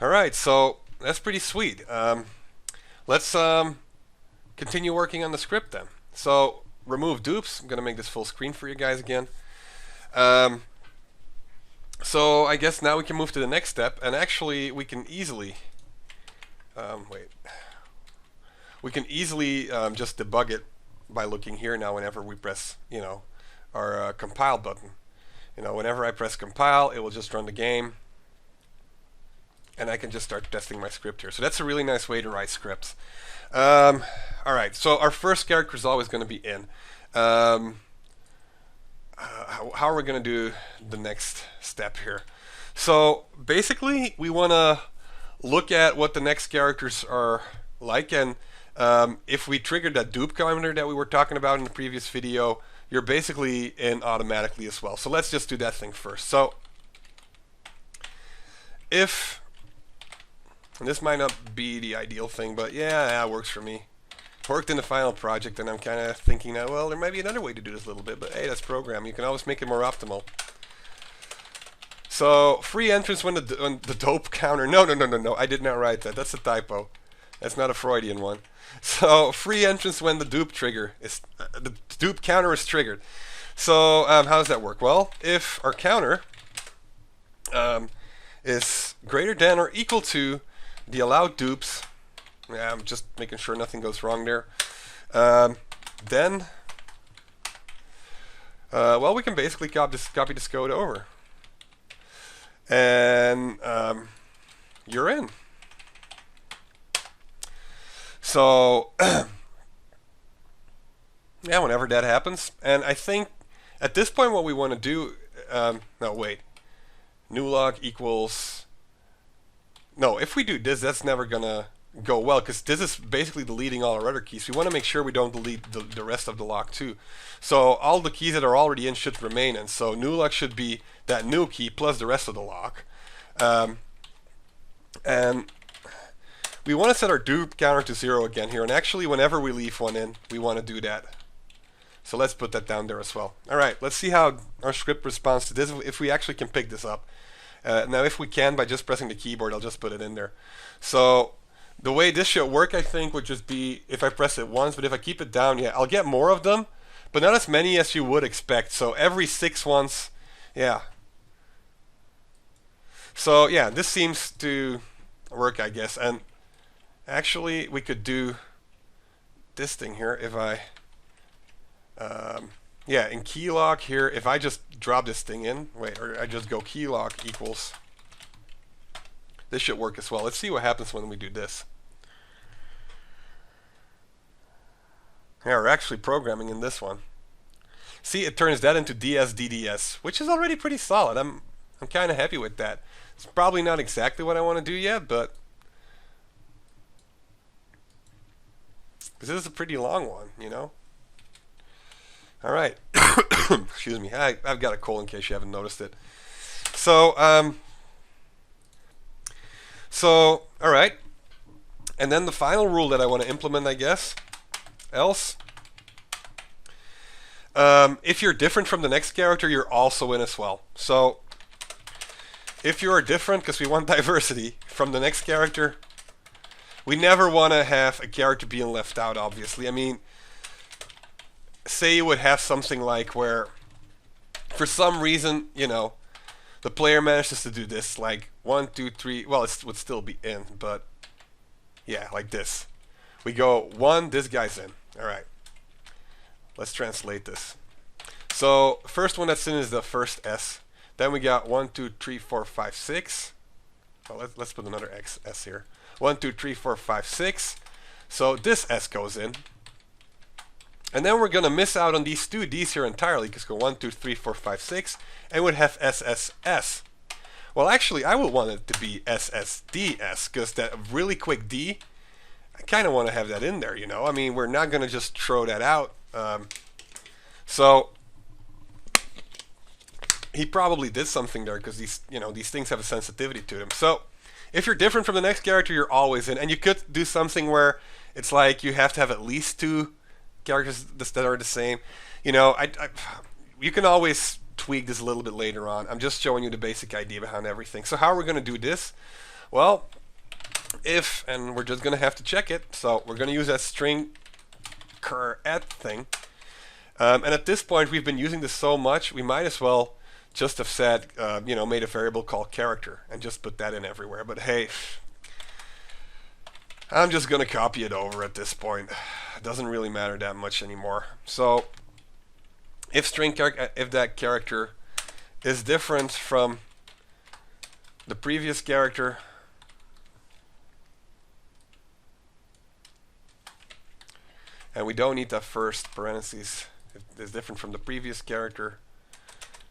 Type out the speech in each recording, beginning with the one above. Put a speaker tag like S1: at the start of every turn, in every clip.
S1: Alright, so that's pretty sweet. Let's continue working on the script then. So, remove dupes. I'm going to make this full screen for you guys again. Um, so, I guess now we can move to the next step, and actually we can easily... wait. We can easily just debug it by looking here now whenever we press, our compile button. Whenever I press compile, it will just run the game. And I can just start testing my script here. So that's a really nice way to write scripts. Alright, so our first character is always going to be in. How are we going to do the next step here? So basically, we want to look at what the next characters are like. And if we trigger that dupe counter that we were talking about in the previous video, you're basically in automatically as well. So let's just do that thing first. So if... and this might not be the ideal thing, but yeah, it works for me. Worked in the final project, and I'm kind of thinking now, well, there might be another way to do this a little bit, but hey, that's programming. You can always make it more optimal. So, free entrance when the dope counter... No, I did not write that. That's a typo. That's not a Freudian one. So, free entrance when the dupe trigger is... the dupe counter is triggered. So, how does that work? Well, if our counter is greater than or equal to the allowed dupes, yeah, I'm just making sure nothing goes wrong there, then, well, we can basically copy this code over. And you're in. So, yeah, whenever that happens. And I think at this point what we want to do, no, wait. New log equals... no, if we do this, that's never going to go well, because this is basically deleting all our other keys. We want to make sure we don't delete the rest of the lock too. So all the keys that are already in should remain in. So new lock should be that new key plus the rest of the lock. And we want to set our dupe counter to 0 again here. And actually, whenever we leave one in, we want to do that. So let's put that down there as well. Alright, let's see how our script responds to this, if we actually can pick this up. Now if we can, by just pressing the keyboard, I'll just put it in there. So the way this should work, I think, would just be if I press it once, but if I keep it down, yeah, I'll get more of them, but not as many as you would expect. So every 6 ones, yeah. So yeah, this seems to work, I guess. And actually, we could do this thing here if I... yeah, in key lock here, if I just drop this thing in, wait, or I just go key lock equals, this should work as well. Let's see what happens when we do this. Yeah, we're actually programming in this one. See, it turns that into DSDDS, which is already pretty solid. I'm kind of happy with that. It's probably not exactly what I want to do yet, but because this is a pretty long one, All right. Excuse me. I've got a cold in case you haven't noticed it. So, all right. And then the final rule that I want to implement, I guess, else, if you're different from the next character, you're also in as well. So, if you are different, because we want diversity, from the next character, we never want to have a character being left out, obviously. I mean, say you would have something like where, for some reason, the player manages to do this, like 1, 2, 3, well, it would still be in, but yeah, like this. We go 1, this guy's in. Alright. Let's translate this. So, first one that's in is the first S. Then we got 1, 2, 3, 4, 5, 6. Oh, let's put another S here. 1, 2, 3, 4, 5, 6. So this S goes in. And then we're going to miss out on these two D's here entirely, because go 1, 2, 3, 4, 5, 6, and we'd have SSS. Well, actually, I would want it to be SSDS, because that really quick D, I kind of want to have that in there, I mean, we're not going to just throw that out. So he probably did something there, because these things have a sensitivity to them. So if you're different from the next character, you're always in. And you could do something where it's like you have to have at least 2 characters that are the same. You can always tweak this a little bit later on. I'm just showing you the basic idea behind everything. So how are we going to do this? Well, if, and we're just going to have to check it, so we're going to use that string cur at thing. And at this point, we've been using this so much, we might as well just have said, you know, made a variable called character and just put that in everywhere. But hey, I'm just going to copy it over at this point. It doesn't really matter that much anymore. So if if that character is different from the previous character, and we don't need that first parentheses, it's different from the previous character.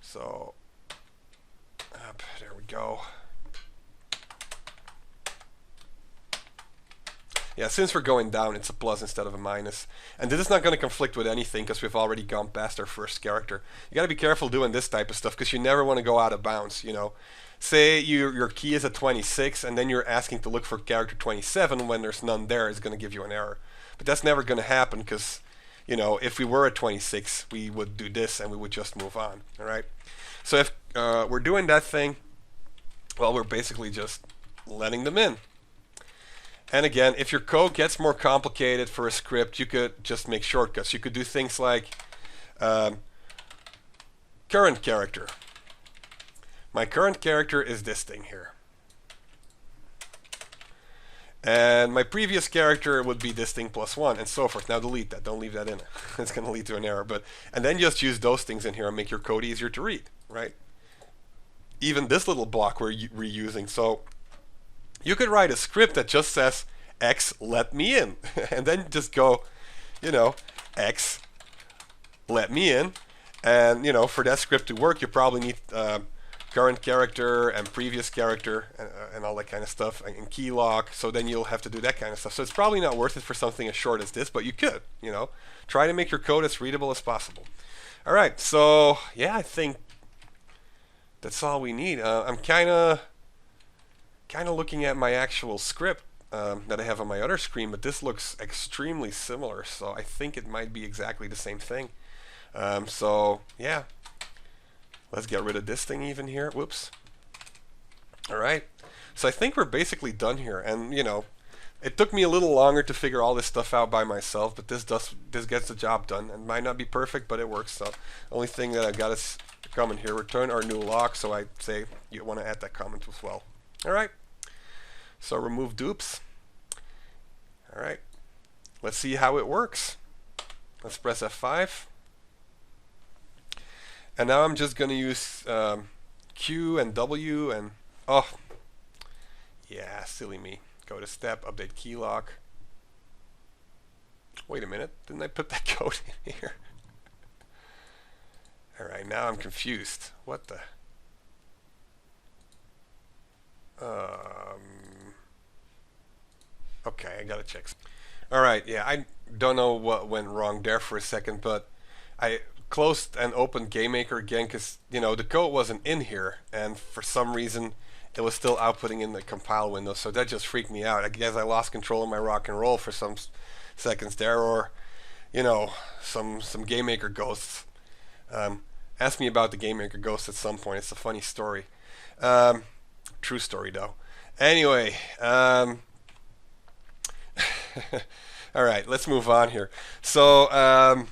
S1: So up, there we go. Yeah, since we're going down, it's a plus instead of a minus. And this is not going to conflict with anything because we've already gone past our first character. You got to be careful doing this type of stuff because you never want to go out of bounds, you know. Say your key is at 26 and then you're asking to look for character 27 when there's none there, it's going to give you an error. But that's never going to happen because, you know, if we were at 26, we would do this and we would just move on, all right? So if we're doing that thing, well, we're basically just letting them in. And again, if your code gets more complicated for a script, you could just make shortcuts. You could do things like current character. My current character is this thing here. And my previous character would be this thing +1 and so forth. Now delete that. Don't leave that in. It's going to lead to an error. And then just use those things in here and make your code easier to read, right? Even this little block we're reusing. So you could write a script that just says X let me in and then just go, you know, X let me in, and you know, for that script to work you probably need current character and previous character and all that kind of stuff, and key lock, so then you'll have to do that kind of stuff. So it's probably not worth it for something as short as this, but you could, you know, try to make your code as readable as possible. Alright, so yeah, I think that's all we need. I'm kind of looking at my actual script that I have on my other screen, but this looks extremely similar, so I think it might be exactly the same thing. So yeah, let's get rid of this thing even here. Whoops. Alright, so I think we're basically done here, and you know, it took me a little longer to figure all this stuff out by myself, but this gets the job done. It might not be perfect, but it works. So only thing that I got is a comment here, return our new lock, so I say you want to add that comment as well. Alright, so remove dupes. Alright, let's see how it works. Let's press F5. And now I'm just going to use Q and W and, oh, yeah, silly me. Go to step, update key lock. Wait a minute, didn't I put that code in here? Alright, now I'm confused. What the? Okay, I gotta check. Alright, yeah, I don't know what went wrong there for a second, but I closed and opened GameMaker again because, you know, the code wasn't in here, and for some reason it was still outputting in the compile window, so that just freaked me out. I guess I lost control of my rock and roll for some seconds there, or, you know, some GameMaker ghosts. Ask me about the GameMaker ghosts at some point. It's a funny story. True story, though. Anyway, all right, let's move on here. So,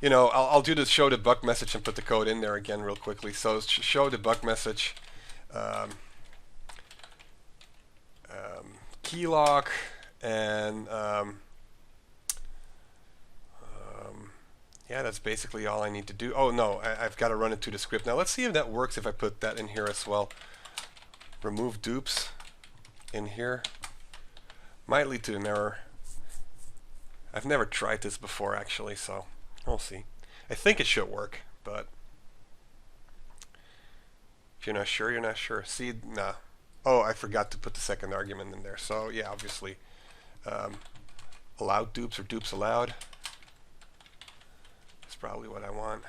S1: you know, I'll do the show debug message and put the code in there again real quickly. So show debug message, key lock, and yeah, that's basically all I need to do. Oh no, I've got to run it to the script. Now let's see if that works if I put that in here as well. Remove dupes in here. Might lead to an error. I've never tried this before actually, so we'll see. I think it should work, but if you're not sure, you're not sure. See, nah. Oh, I forgot to put the second argument in there. So yeah, obviously, allowed dupes or dupes allowed. That's probably what I want.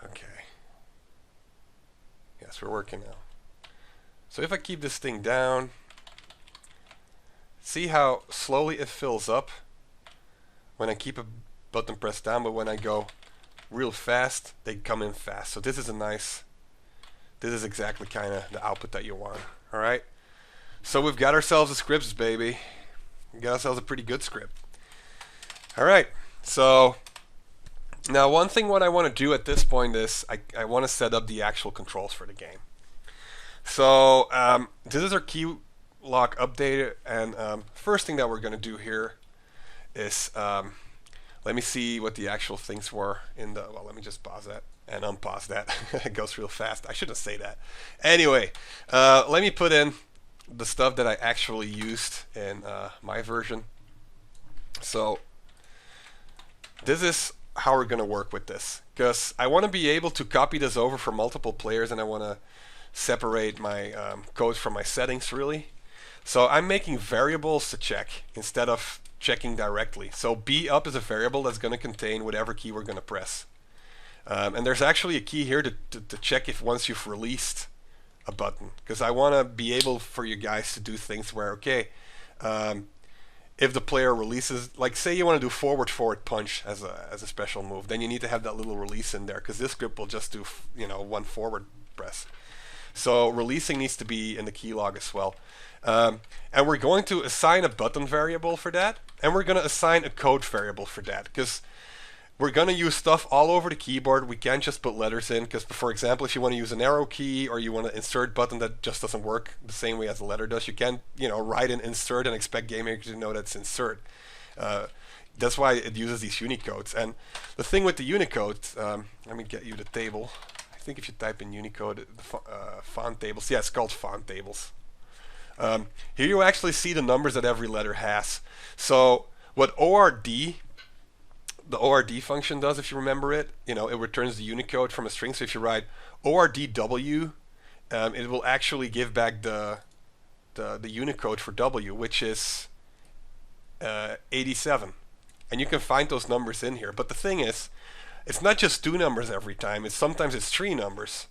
S1: Okay. Yes, we're working now. So if I keep this thing down, see how slowly it fills up when I keep a button pressed down, but when I go real fast, they come in fast. So this is a nice, this is exactly kind of the output that you want. Alright, So we've got ourselves a scripts, baby. We got ourselves a pretty good script. All right. So now one thing what I want to do at this point is I want to set up the actual controls for the game. So this is our key lock update, and first thing that we're going to do here is let me see what the actual things were in the, well, let me just pause that and unpause that. It goes real fast. I shouldn't say that. Anyway, let me put in the stuff that I actually used in my version. So this is how we're going to work with this, because I want to be able to copy this over for multiple players, and I want to separate my code from my settings, really. So I'm making variables to check instead of checking directly. So B up is a variable that's going to contain whatever key we're going to press. And there's actually a key here to check if once you've released a button, because I want to be able for you guys to do things where, okay, if the player releases, like say you want to do forward punch as a special move, then you need to have that little release in there, because this script will just do, you know, one forward press. So releasing needs to be in the key log as well. And we're going to assign a button variable for that, and we're going to assign a code variable for that, because we're going to use stuff all over the keyboard. We can't just put letters in, because for example, if you want to use an arrow key or you want to insert button that just doesn't work the same way as a letter does, you can't, you know, write an insert and expect GameMaker to know that's insert. That's why it uses these Unicodes. And the thing with the Unicode, let me get you the table. I think if you type in Unicode, the font tables, yeah, it's called font tables. Here you actually see the numbers that every letter has. So what ORD, the ORD function does, if you remember it, you know, it returns the Unicode from a string. So if you write ORDW, it will actually give back the Unicode for W, which is 87. And you can find those numbers in here. But the thing is, it's not just 2 numbers every time. Sometimes it's 3 numbers.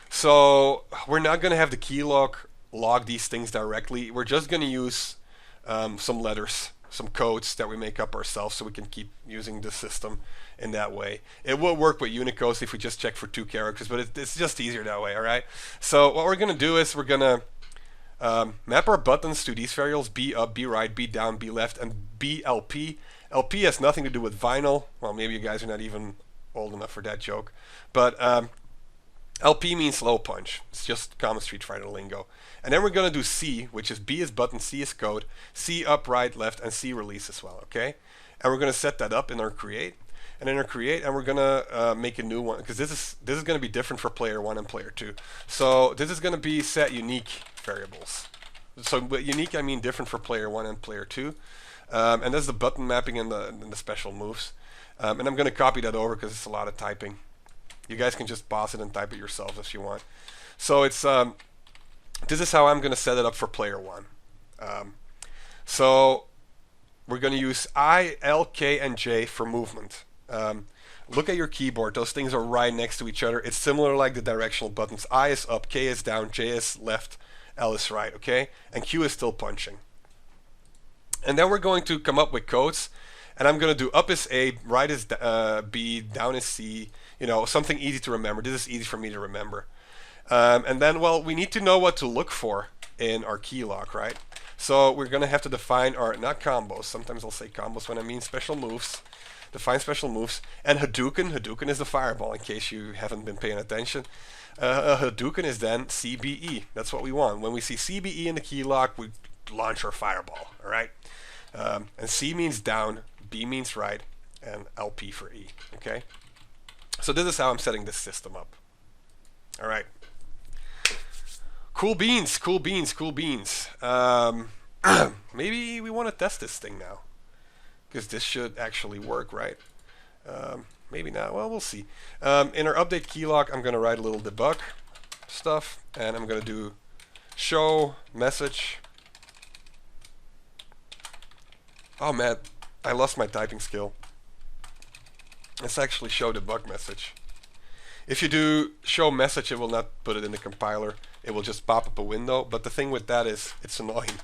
S1: So we're not going to have the key log these things directly. We're just going to use some letters, some codes that we make up ourselves, so we can keep using the system in that way. It will work with Unicode if we just check for 2 characters, but it's just easier that way, all right? So what we're going to do is we're going to map our buttons to these variables: B up, B right, B down, B left, and B LP. LP has nothing to do with vinyl. Well, maybe you guys are not even old enough for that joke. But LP means low punch. It's just common Street Fighter lingo. And then we're going to do C, which is B is button, C is code, C up, right, left, and C release as well, okay? And we're going to set that up in our create. And in our create, and we're going to make a new one, because this is going to be different for player 1 and player 2. So this is going to be set unique variables. So with unique, I mean different for player 1 and player 2. And that's the button mapping and the special moves. And I'm going to copy that over because it's a lot of typing. You guys can just pause it and type it yourselves if you want. So it's this is how I'm going to set it up for player 1. So we're going to use I, L, K, and J for movement. Look at your keyboard. Those things are right next to each other. It's similar like the directional buttons. I is up, K is down, J is left, L is right, okay? And Q is still punching. And then we're going to come up with codes, and I'm going to do up is A, right is B, down is C, you know, something easy to remember. This is easy for me to remember. And then, well, we need to know what to look for in our key lock, right? So we're going to have to define our, not combos, sometimes I'll say combos when I mean special moves. Define special moves. And Hadouken, Hadouken is the fireball, in case you haven't been paying attention. Hadouken is then CBE. That's what we want. When we see CBE in the key lock, we launch our fireball, all right? And C means down, B means right, and LP for E, okay? So this is how I'm setting this system up. All right. Cool beans, cool beans, cool beans. Maybe we want to test this thing now, because this should actually work, right? Maybe not. Well, we'll see. In our update key lock, I'm going to write a little debug stuff, and I'm going to do show message. Oh man, I lost my typing skill. Let's actually show debug message. If you do show message, it will not put it in the compiler. It will just pop up a window. But the thing with that is, it's annoying.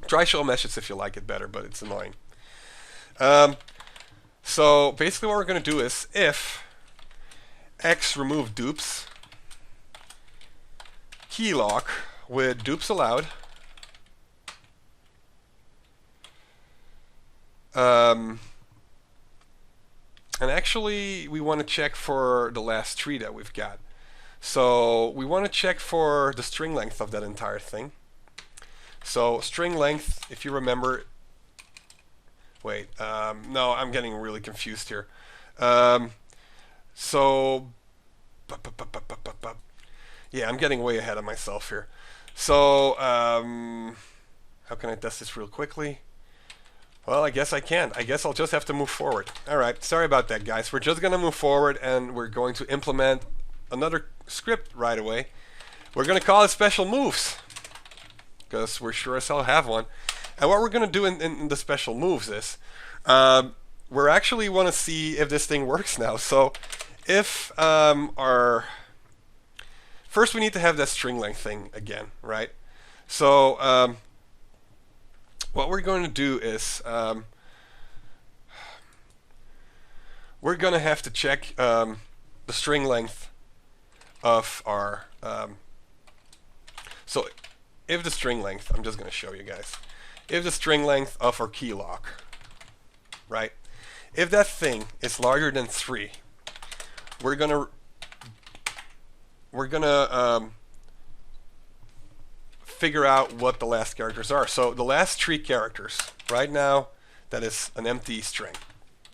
S1: Try show message if you like it better, but it's annoying. So basically what we're going to do is, if x remove dupes key lock with dupes allowed. And actually, we want to check for the last tree that we've got. So we want to check for the string length of that entire thing. So string length, if you remember, wait, no, I'm getting really confused here. So, yeah, I'm getting way ahead of myself here. So, how can I test this real quickly? Well, I guess I can't. I guess I'll just have to move forward. Alright, sorry about that, guys. We're just going to move forward, and we're going to implement another script right away. We're going to call it special moves, because we're sure as hell have one. And what we're going to do in the special moves is, we're actually want to see if this thing works now. So, if first we need to have that string length thing again, right? So, what we're going to do is we're going to have to check the string length of our so if the string length, I'm just going to show you guys, if the string length of our key lock, right, if that thing is larger than 3, we're gonna figure out what the last characters are. So the last 3 characters right now, that is an empty string.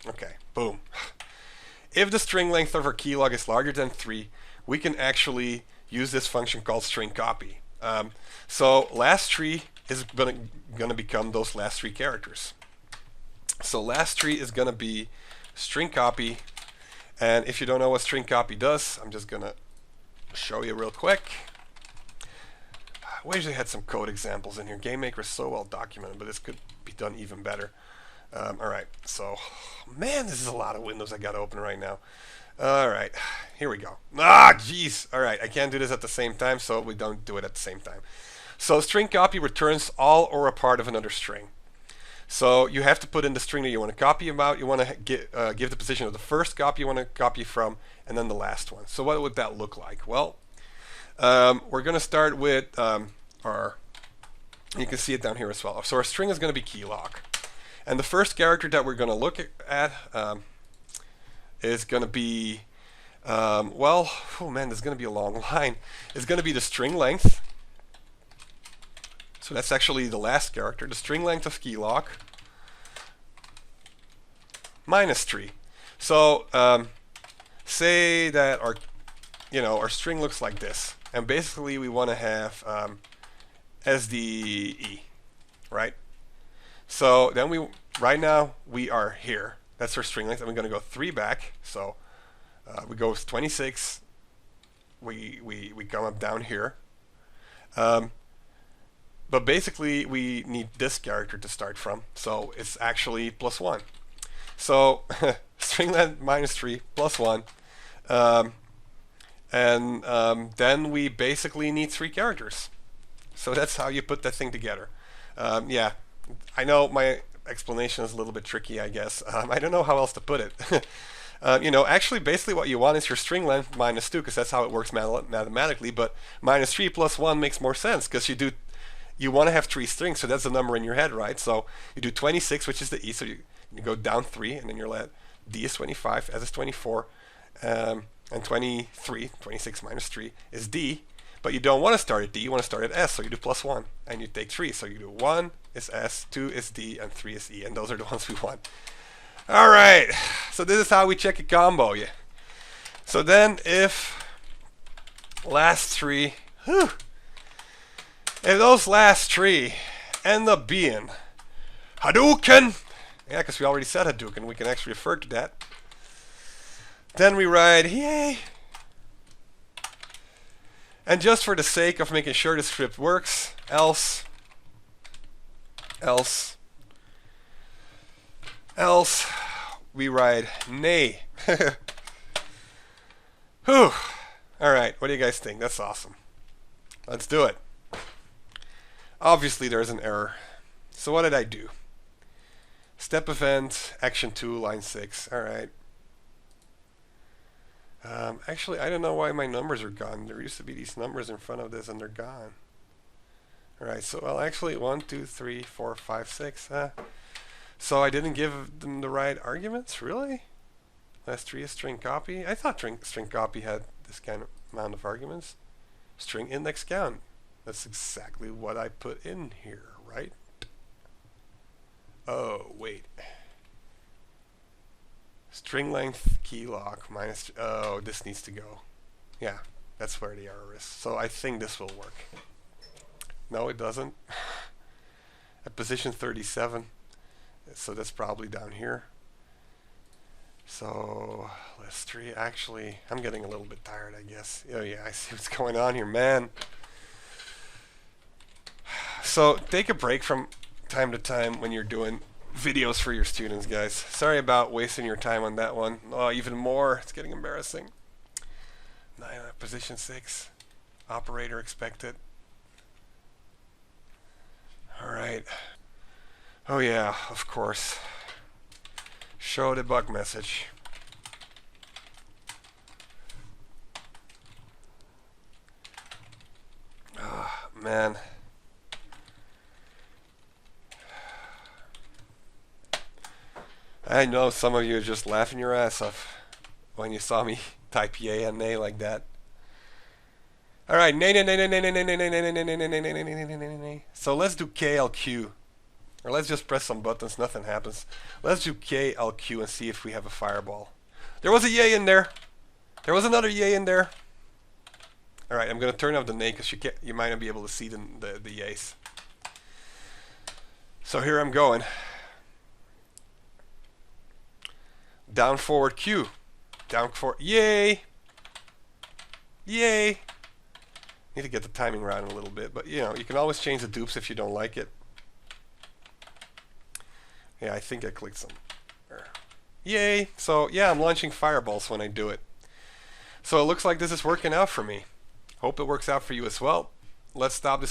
S1: Okay, boom. If the string length of our keylog is larger than 3, we can actually use this function called string copy. So last 3 is gonna become those last 3 characters. So last 3 is gonna be string copy, and if you don't know what string copy does, I'm just gonna show you real quick. I wish I had some code examples in here. GameMaker is so well documented, but this could be done even better. Alright, so, man, this is a lot of windows I gotta open right now. Alright, here we go. Ah, jeez! Alright, I can't do this at the same time, so we don't do it at the same time. So string copy returns all or a part of another string. So you have to put in the string that you want to copy about. You want to give the position of the first copy you want to copy from, and then the last one. So what would that look like? Well, we're going to start with our, you can see it down here as well. So our string is going to be key lock. And the first character that we're going to look at is going to be, well, oh man, there's going to be a long line. It's going to be the string length. So that's actually the last character, the string length of key lock minus 3. So say that our string looks like this, and basically we want to have SDE, right? So then right now we are here. That's our string length, and we're going to go 3 back. So we go 26. We come up down here. But basically, we need this character to start from, so it's actually +1. So string length minus 3 +1, and then we basically need 3 characters. So that's how you put that thing together. Yeah, I know my explanation is a little bit tricky, I guess. I don't know how else to put it. Actually, basically what you want is your string length minus 2, because that's how it works mathematically. But minus 3 +1 makes more sense, because you want to have 3 strings, so that's the number in your head, right? So you do 26, which is the E, so you go down 3, and then you're let D is 25, S is 24, and 23, 26 minus 3 is D, but you don't want to start at D, you want to start at S, so you do +1, and you take 3, so you do 1 is S, 2 is D, and 3 is E, and those are the ones we want. Alright, so this is how we check a combo, yeah. So then if last 3, whew, if those last 3 end up being Hadouken, yeah, because we already said Hadouken, we can actually refer to that. Then we write, yay. And just for the sake of making sure the script works, else, we write nay. Whew. Alright, what do you guys think? That's awesome. Let's do it. Obviously there's an error. So what did I do? Step event, action 2, line 6. Alright. Actually, I don't know why my numbers are gone. There used to be these numbers in front of this and they're gone. Alright, so well actually 1, 2, 3, 4, 5, 6. So I didn't give them the right arguments? Really? Last tree is string copy? I thought string copy had this kind of amount of arguments. String index count. That's exactly what I put in here, right? Oh, wait. String length key lock minus... Oh, this needs to go. Yeah, that's where the error is. So I think this will work. No, it doesn't. At position 37. So that's probably down here. So, list 3. Actually, I'm getting a little bit tired, I guess. Oh yeah, I see what's going on here, man. So, take a break from time to time when you're doing videos for your students, guys. Sorry about wasting your time on that one. Oh, even more. It's getting embarrassing. 9, position 6. Operator expected. Alright. Oh yeah, of course. Show the bug message. Oh, man. I know some of you are just laughing your ass off when you saw me type yay and nay like that. Alright, nay, nay, nay, nay, nay, nay, nay, nay, nay, nay, nay, nay, nay, nay, nay, nay, nay, nay, nay. So let's do KLQ. Or let's just press some buttons, nothing happens. Let's do KLQ and see if we have a fireball. There was a yay in there. There was another yay in there. Alright, I'm going to turn off the nay because you might not be able to see the yays. So here I'm going. Down forward Q. Down forward. Yay! Yay! Need to get the timing right a little bit, but you know, you can always change the dupes if you don't like it. Yeah, I think I clicked some. Yay! So yeah, I'm launching fireballs when I do it. So it looks like this is working out for me. Hope it works out for you as well. Let's stop this.